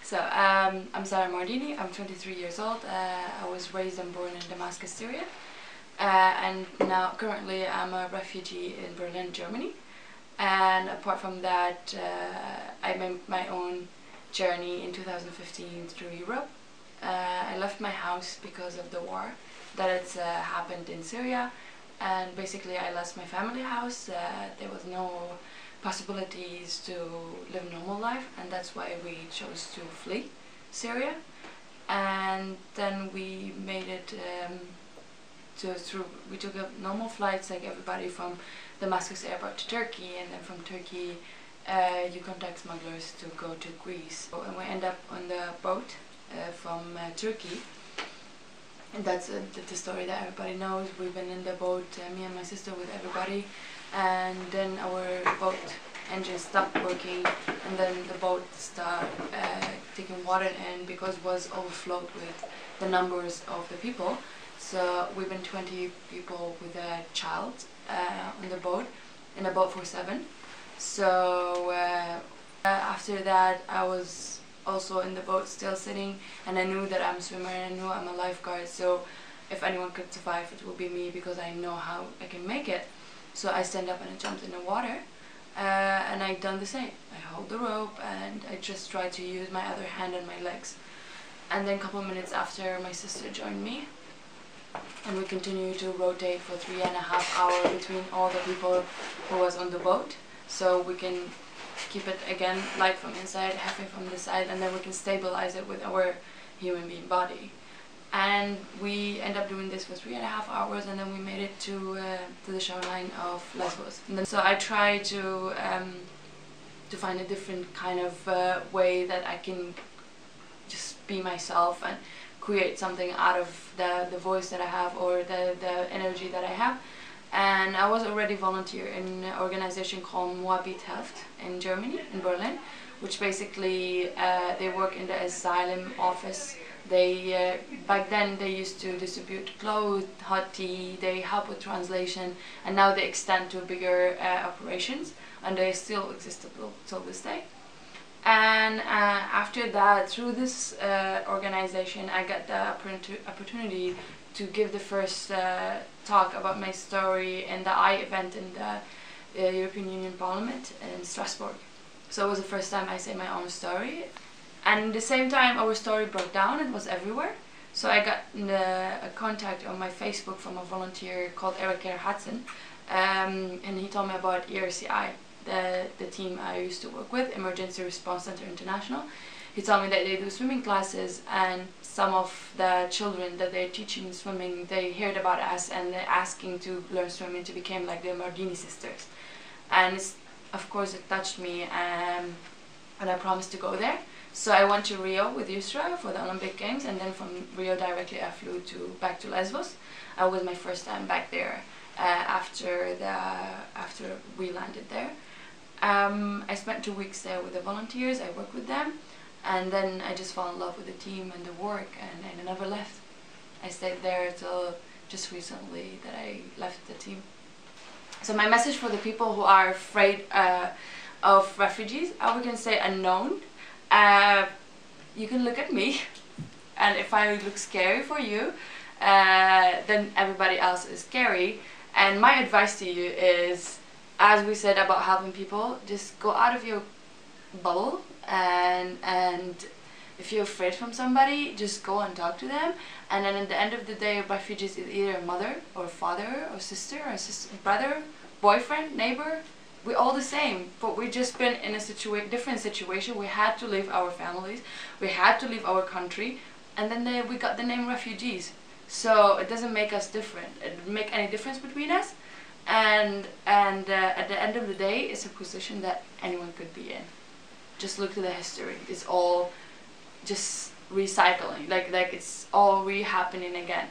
I'm Sarah Mardiny, I'm 23 years old. I was raised and born in Damascus, Syria. And now currently I'm a refugee in Berlin, Germany. And apart from that, I made my own journey in 2015 through Europe. I left my house because of the war that it's happened in Syria, and basically I lost my family house. There was no possibilities to live a normal life, and that's why we chose to flee Syria. And then we made it we took up normal flights like everybody from Damascus airport to Turkey, and then from Turkey you contact smugglers to go to Greece. And we end up on the boat from Turkey, and that's the story that everybody knows. We've been in the boat, me and my sister, with everybody, and then our boat engine stopped working, and then the boat started taking water in because it was overflowed with the numbers of the people. So we've been 20 people with a child on the boat, in a boat for 7. So after that I was also in the boat still sitting, and I knew that I'm a swimmer and I knew I'm a lifeguard, so if anyone could survive it will be me because I know how I can make it. So I stand up and I jumped in the water, and I done the same. I hold the rope and I just tried to use my other hand and my legs. And then a couple of minutes after, my sister joined me, and we continued to rotate for 3.5 hours between all the people who was on the boat, so we can keep it again light from inside, heavy from the side, and then we can stabilize it with our human being body. And we end up doing this for 3.5 hours, and then we made it to the shoreline of Lesbos. And then, so I try to find a different kind of way that I can just be myself and create something out of the voice that I have, or the energy that I have. And I was already volunteer in an organization called Moabit Health in Germany, in Berlin, which basically they work in the asylum office. They back then they used to distribute clothes, hot tea, they help with translation, and now they extend to bigger operations, and they still exist till this day. And after that, through this organization, I got the opportunity to give the first talk about my story in the I event in the European Union Parliament in Strasbourg. So it was the first time I say my own story. And at the same time our story broke down, it was everywhere. So I got a contact on my Facebook from a volunteer called Eric Hudson, and he told me about ERCI, the team I used to work with, Emergency Response Center International. He told me that they do swimming classes, and some of the children that they're teaching swimming, they heard about us and they're asking to learn swimming to become like the Mardini sisters. And of course it touched me, and I promised to go there. So I went to Rio with Yusra for the Olympic Games, and then from Rio directly I flew back to Lesbos. It was my first time back there after we landed there. I spent 2 weeks there with the volunteers, I worked with them, and then I just fell in love with the team and the work, and I never left. I stayed there till just recently that I left the team. So my message for the people who are afraid of refugees, we can say unknown. You can look at me, and if I look scary for you, then everybody else is scary. And my advice to you is, as we said about helping people, just go out of your bubble, and if you're afraid from somebody, just go and talk to them. And then at the end of the day, refugees is either a mother or father or sister or brother, boyfriend, neighbor. We're all the same, but we've just been in a different situation. We had to leave our families, we had to leave our country, and then we got the name refugees. So it doesn't make us different. It doesn't make any difference between us. And at the end of the day, it's a position that anyone could be in. Just look to the history. It's all just recycling. Like it's all re-happening again.